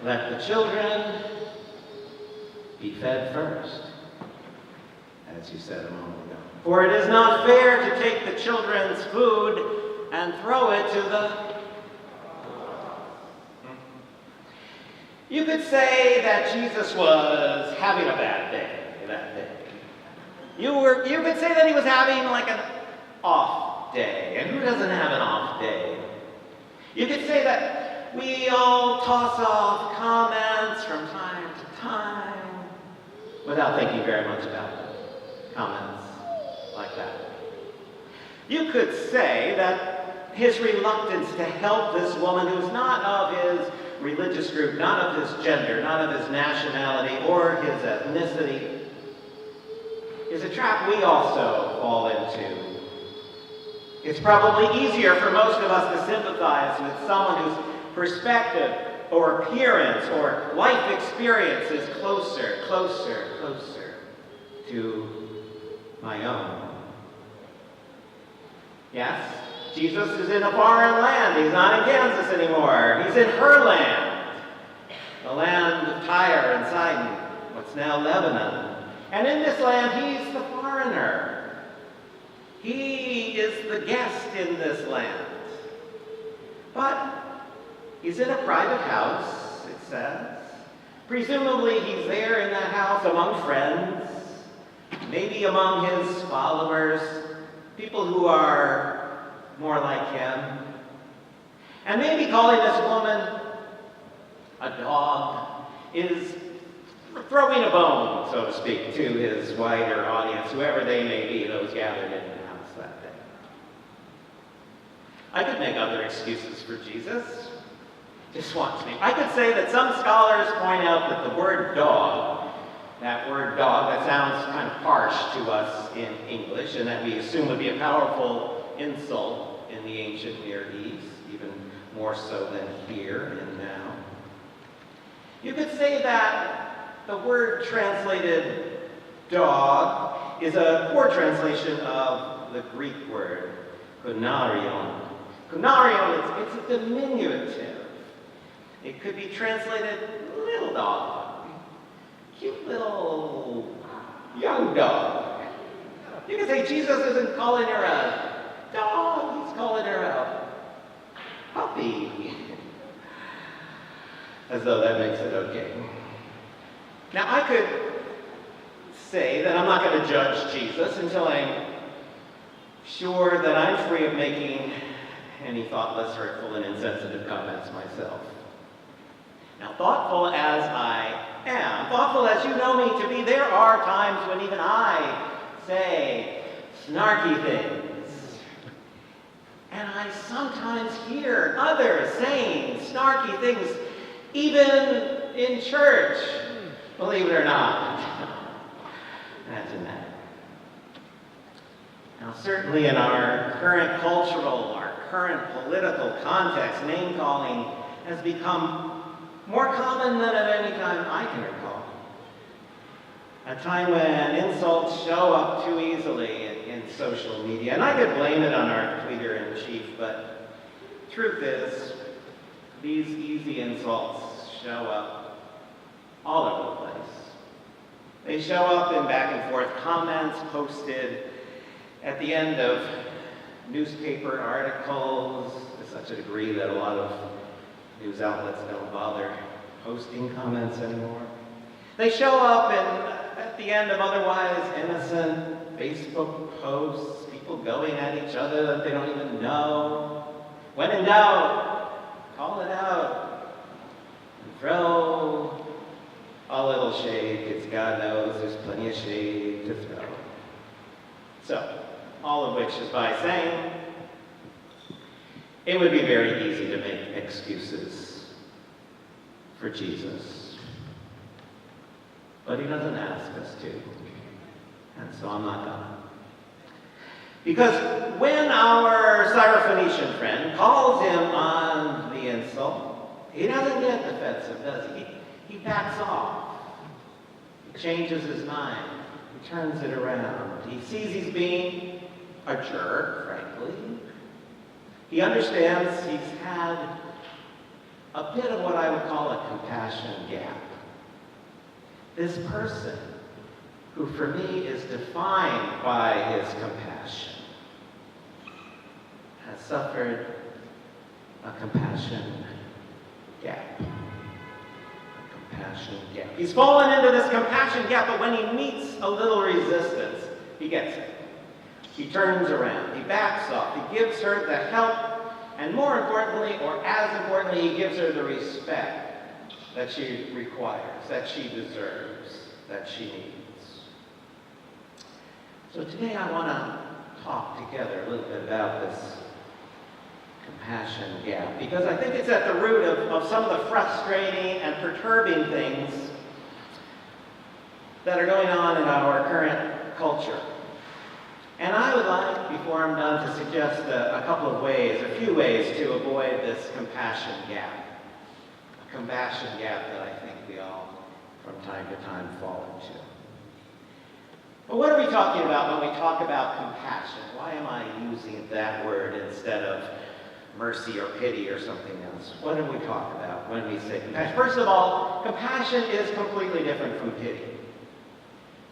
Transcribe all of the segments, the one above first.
Let the children be fed first, as you said a moment ago. For it is not fair to take the children's food and throw it to the... You could say that Jesus was having a bad day that day. You could say that he was having like an off day. And who doesn't have an off day? You could say that we all toss off comments from time to time without thinking very much about them. Comments like that. You could say that his reluctance to help this woman who's not of his religious group, not of his gender, not of his nationality or his ethnicity, is a trap we also fall into. It's probably easier for most of us to sympathize with someone whose perspective or appearance or life experience is closer to my own. Yes, Jesus is in a foreign land. He's not in Kansas anymore. He's in her land, the land of Tyre and Sidon, what's now Lebanon. And in this land, he's the foreigner. He is the guest in this land. But he's in a private house, it says. Presumably, he's there in that house among friends, maybe among his followers, people who are more like him. And maybe calling this woman a dog is throwing a bone, so to speak, to his wider audience, whoever they may be, those gathered in the house that day. I could make other excuses for Jesus. Just wants me. I could say that some scholars point out that the word dog, that word dog, that sounds kind of harsh to us in English, and that we assume would be a powerful insult in the ancient Near East, even more so than here and now. You could say that the word translated dog is a poor translation of the Greek word kunarion. Kunarion, it's a diminutive. It could be translated little dog, cute little young dog. You could say Jesus isn't calling her a dog, he's calling her a puppy. As though that makes it okay. Now, I could say that I'm not going to judge Jesus until I'm sure that I'm free of making any thoughtless, hurtful, and insensitive comments myself. Now, thoughtful as I am, thoughtful as you know me to be, there are times when even I say snarky things. And I sometimes hear others saying snarky things, even in church. Believe it or not. Imagine that. Now, certainly in our current cultural, our current political context, name-calling has become more common than at any time I can recall. A time when insults show up too easily in social media. And I could blame it on our tweeter-in-chief, but truth is, these easy insults show up all over the place. They show up in back and forth comments posted at the end of newspaper articles to such a degree that a lot of news outlets don't bother posting comments anymore. They show up at the end of otherwise innocent Facebook posts, people going at each other that they don't even know. When in doubt, call it out and throw a little shade, because God knows there's plenty of shade to throw. So, all of which is by saying, it would be very easy to make excuses for Jesus. But he doesn't ask us to. And so I'm not done. Because when our Syrophoenician friend calls him on the insult, he doesn't get defensive, does he? He backs off. He changes his mind. He turns it around. He sees he's being a jerk, frankly. He understands he's had a bit of what I would call a compassion gap. This person, who for me is defined by his compassion, has suffered a compassion gap. A compassion gap. He's fallen into this compassion gap, but when he meets a little resistance, he gets it. He turns around, he backs off, he gives her the help, and more importantly, or as importantly, he gives her the respect that she requires, that she deserves, that she needs. So today I want to talk together a little bit about this compassion gap, because I think it's at the root of some of the frustrating and perturbing things that are going on in our current culture. And I would like, before I'm done, to suggest a few ways to avoid this compassion gap. A compassion gap that I think we all, from time to time, fall into. But what are we talking about when we talk about compassion? Why am I using that word instead of mercy or pity or something else? What do we talk about when we say compassion? First of all, compassion is completely different from pity.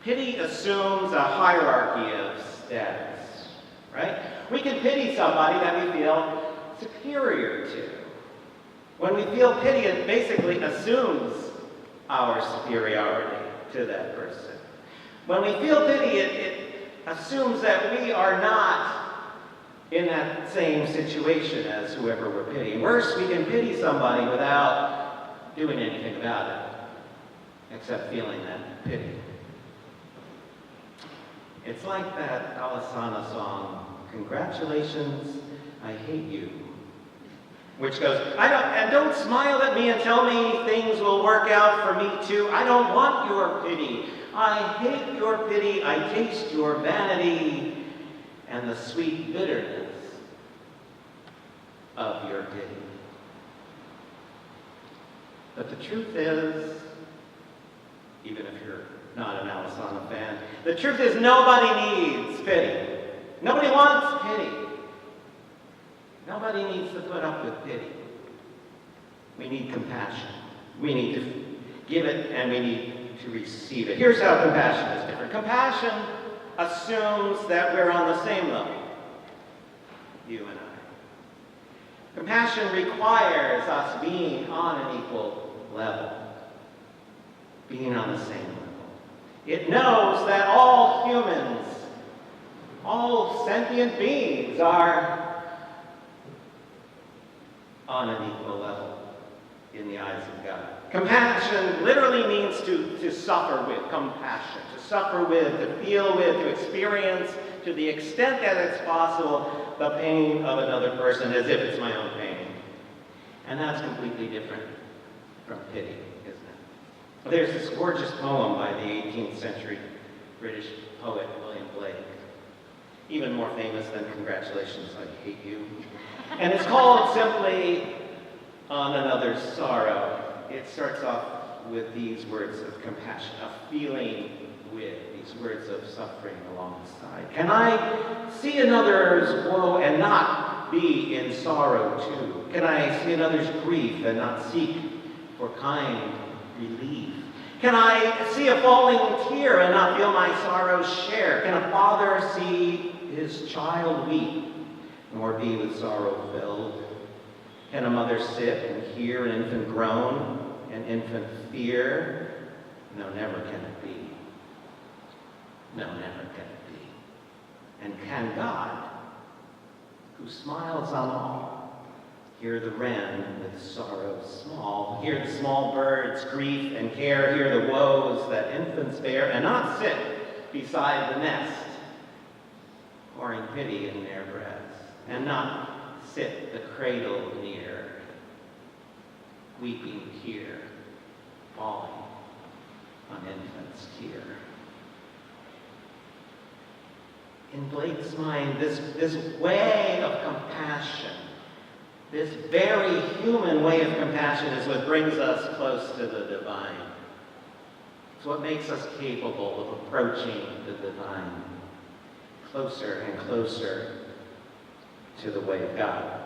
Pity assumes a hierarchy of status, right? We can pity somebody that we feel superior to. When we feel pity, it basically assumes our superiority to that person. When we feel pity, it assumes that we are not in that same situation as whoever we're pitying. Worse, we can pity somebody without doing anything about it, except feeling that pity. It's like that Alisana song, "Congratulations, I Hate You," which goes, don't smile at me and tell me things will work out for me too. I don't want your pity. I hate your pity. I taste your vanity and the sweet bitterness of your pity. But the truth is, even if you're not an Alisana fan, the truth is nobody needs pity. Nobody wants pity. Nobody needs to put up with pity. We need compassion. We need to give it and we need to receive it. Here's how compassion is different. Compassion assumes that we're on the same level, you and I. Compassion requires us being on an equal level, being on the same level. It knows that all humans, all sentient beings are on an equal level in the eyes of God. Compassion literally means to suffer with, compassion, to suffer with, to feel with, to experience, to the extent that it's possible, the pain of another person as if it's my own pain. And that's completely different from pity, isn't it? There's this gorgeous poem by the 18th century British poet William Blake, even more famous than "Congratulations, I Hate You." And it's called simply "On Another's Sorrow." It starts off with these words of compassion, of feeling with, these words of suffering alongside. Can I see another's woe and not be in sorrow too? Can I see another's grief and not seek for kind relief? Can I see a falling tear and not feel my sorrow's share? Can a father see his child weep, nor be with sorrow filled? Can a mother sit and hear an infant groan, an infant fear? No, never can it be. No, never can it be. And can God, who smiles on all, hear the wren with sorrow small, hear the small birds' grief and care, hear the woes that infants bear, and not sit beside the nest, pouring pity in their breasts, and not sit the cradle near, weeping tear, falling on infant's tear. In Blake's mind, this way of compassion, this very human way of compassion is what brings us close to the divine. It's what makes us capable of approaching the divine closer and closer to the way of God.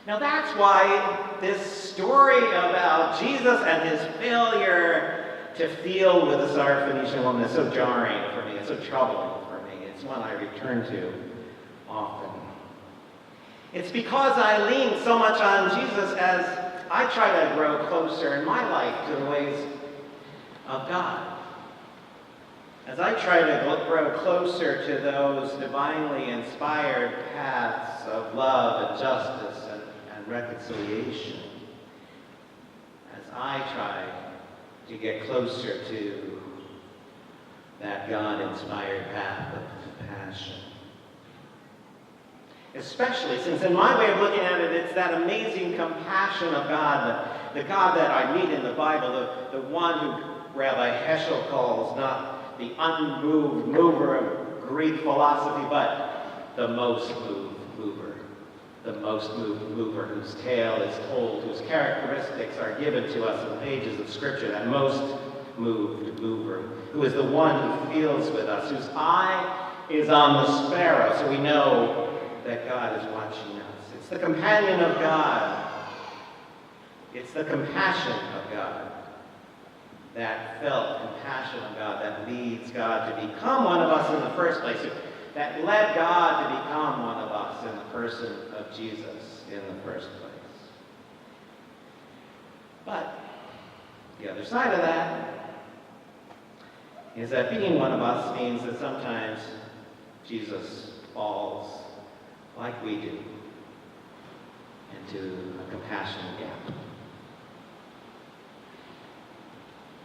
Now that's why this story about Jesus and his failure to feel with the Syrophoenician woman is so jarring for me. It's so troubling for me. It's one I return to often. It's because I lean so much on Jesus as I try to grow closer in my life to the ways of God. As I try to grow closer to those divinely inspired paths of love and justice and reconciliation. As I try to get closer to that God-inspired path of compassion. Especially since in my way of looking at it, it's that amazing compassion of God, the God that I meet in the Bible, the one who Rabbi Heschel calls not the unmoved mover of Greek philosophy, but the most moved mover. The most moved mover whose tale is told, whose characteristics are given to us in the pages of Scripture, that most moved mover, who is the one who feels with us, whose eye is on the sparrow, so we know that God is watching us. It's the companion of God. It's the compassion of God. That felt compassion of God that leads God to become one of us in the first place, that led God to become one of us in the person of Jesus in the first place. But the other side of that is that being one of us means that sometimes Jesus falls like we do into a compassion gap.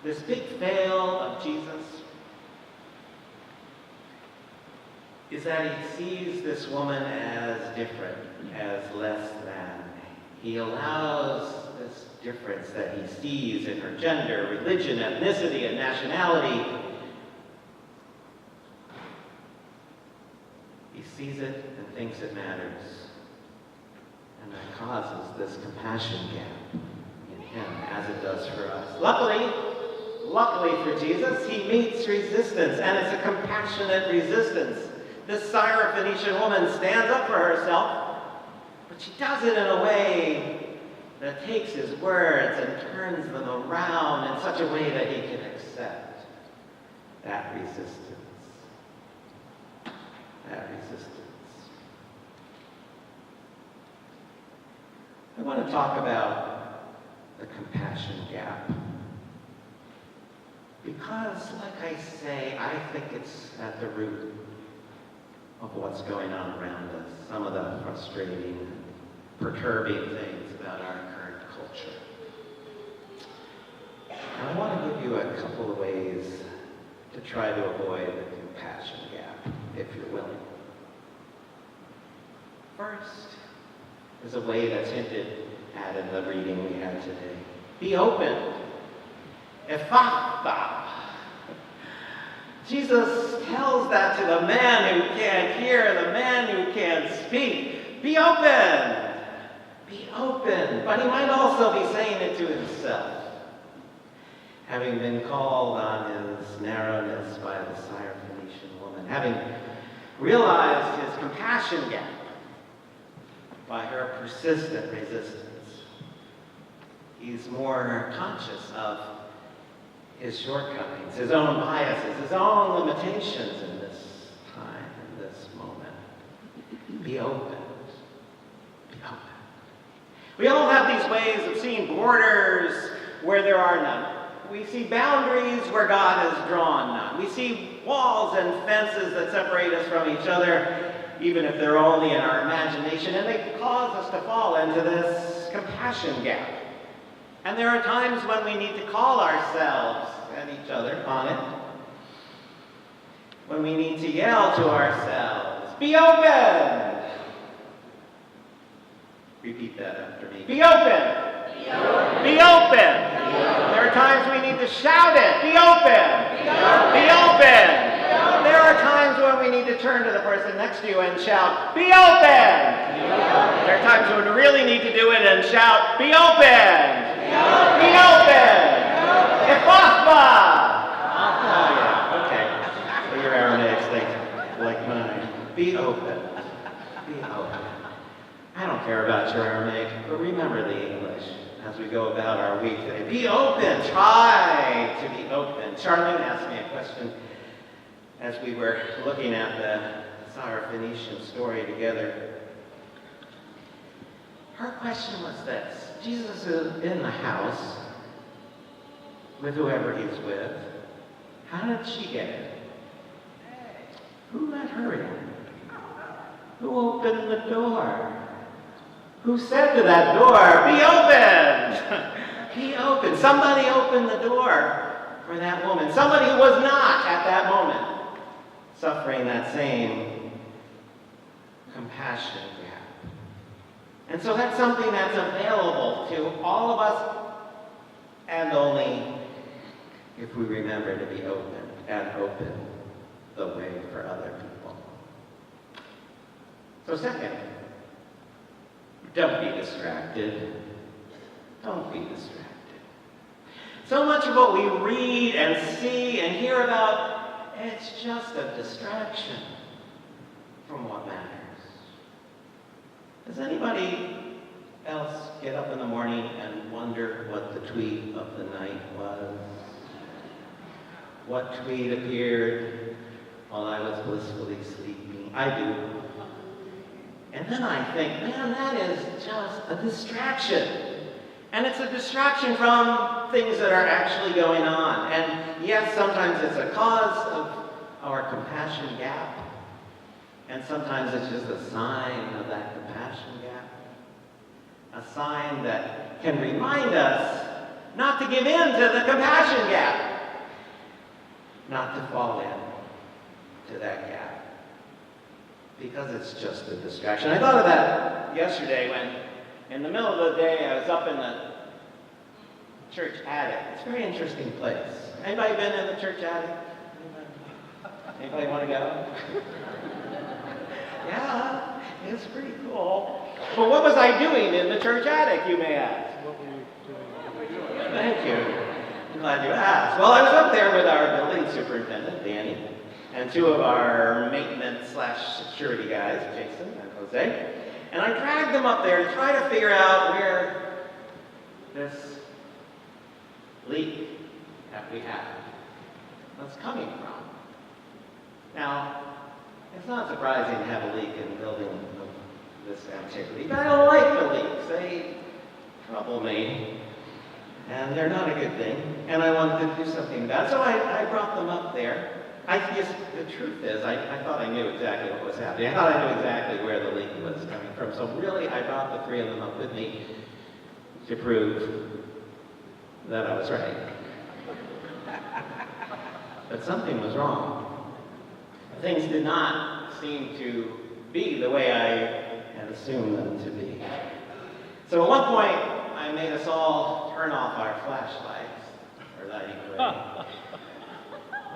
This big fail of Jesus is that he sees this woman as different, as less than. He allows this difference that he sees in her gender, religion, ethnicity, and nationality. He sees it and thinks it matters. And that causes this compassion gap in him, as it does for us. Luckily for Jesus, he meets resistance, and it's a compassionate resistance. This Syrophoenician woman stands up for herself, but she does it in a way that takes his words and turns them around in such a way that he can accept that resistance. That resistance. I want to talk about the compassion gap. Because, like I say, I think it's at the root of what's going on around us. Some of the frustrating, perturbing things about our current culture. And I want to give you a couple of ways to try to avoid the compassion gap, if you're willing. First is a way that's hinted at in the reading we had today. Be open. Ephphatha. Jesus tells that to the man who can't hear, the man who can't speak. Be open. Be open. But he might also be saying it to himself, having been called on his narrowness by the Syrophoenician woman, having realized his compassion gap by her persistent resistance. He's more conscious of his shortcomings, his own biases, his own limitations in this time, in this moment. Be open. Be open. We all have these ways of seeing borders where there are none. We see boundaries where God has drawn none. We see walls and fences that separate us from each other, even if they're only in our imagination, and they cause us to fall into this compassion gap. And there are times when we need to call ourselves and each other on it. When we need to yell to ourselves, be open! Repeat that after me. Be open! Be open! Be open! There are times we need to shout it. Be open! Be open! Be open! There are times when we need to turn to the person next to you and shout, be open! There are times when we really need to do it and shout, be open! Be open! Ephphatha! Oh, yeah, okay. So your Aramaic like mine. Be open. Be open. I don't care about your Aramaic, but remember the English as we go about our week today. Be open. Try to be open. Charlene asked me a question as we were looking at the Syrophoenician story together. Her question was this. Jesus is in the house with whoever he's with. How did she get in? Who let her in? Who opened the door? Who said to that door, be open? Be open. Somebody opened the door for that woman. Somebody who was not at that moment suffering that same compassion gap. And so that's something that's available to all of us, and only if we remember to be open and open the way for other people. So second, don't be distracted. Don't be distracted. So much of what we read and see and hear about, it's just a distraction from what matters. Does anybody else get up in the morning and wonder what the tweet of the night was? What tweet appeared while I was blissfully sleeping? I do. And then I think, man, that is just a distraction. And it's a distraction from things that are actually going on. And yes, sometimes it's a cause of our compassion gap. And sometimes it's just a sign of that compassion gap. A sign that can remind us not to give in to the compassion gap. Not to fall in to that gap. Because it's just a distraction. I thought of that yesterday when, in the middle of the day, I was up in the church attic. It's a very interesting place. Anybody been in the church attic? Anybody want to go? Yeah, it's pretty cool. But what was I doing in the church attic, you may ask? What were you doing? Thank you. I'm glad you asked. Well, I was up there with our building superintendent, Danny, and two of our maintenance/security guys, Jason and Jose. And I dragged them up there to try to figure out where this leak that we have was coming from. Now, it's not surprising to have a leak in a building of this antiquity, but I don't like the leaks. They trouble me, and they're not a good thing, and I wanted to do something about it. So I brought them up there. I guess the truth is, I thought I knew exactly what was happening. I thought I knew exactly where the leak was coming from. So really, I brought the three of them up with me to prove that I was right. But something was wrong. Things did not seem to be the way I had assumed them to be. So at one point, I made us all turn off our flashlights, or lighting away.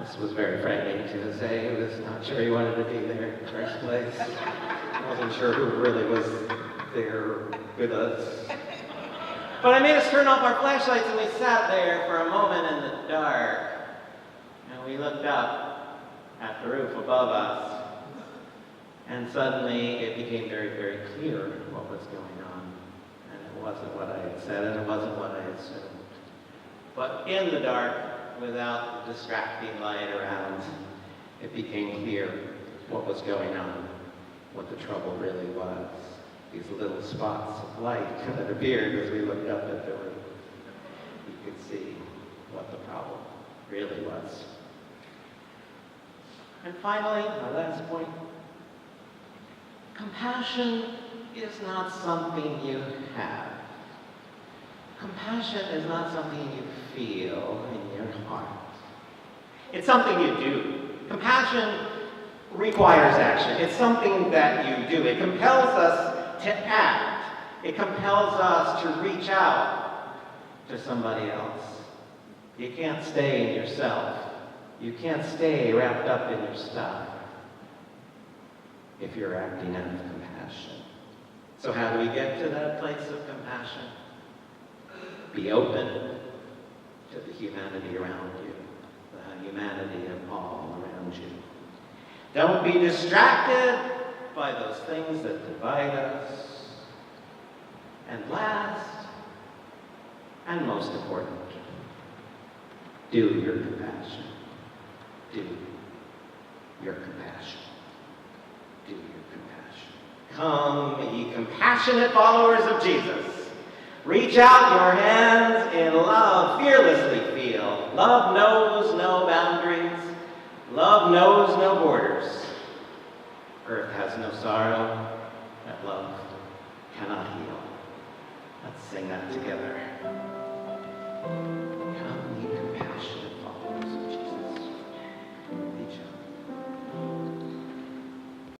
This was very frightening to Jose. He was not sure he wanted to be there in the first place. I wasn't sure who really was there with us. But I made us turn off our flashlights, and we sat there for a moment in the dark. And we looked up at the roof above us. And suddenly it became very, very clear what was going on. And it wasn't what I had said, and it wasn't what I assumed. But in the dark, without the distracting light around, it became clear what was going on, what the trouble really was. These little spots of light that appeared as we looked up at the roof. You could see what the problem really was. And finally, my last point, compassion is not something you have. Compassion is not something you feel in your heart. It's something you do. Compassion requires action. It's something that you do. It compels us to act. It compels us to reach out to somebody else. You can't stay in yourself. You can't stay wrapped up in your stuff if you're acting out of compassion. So how do we get to that place of compassion? Be open to the humanity around you, the humanity of all around you. Don't be distracted by those things that divide us. And last, and most important, do your compassion. Do your compassion. Do your compassion. Come, ye compassionate followers of Jesus. Reach out your hands in love, fearlessly feel. Love knows no boundaries. Love knows no borders. Earth has no sorrow that love cannot heal. Let's sing that together.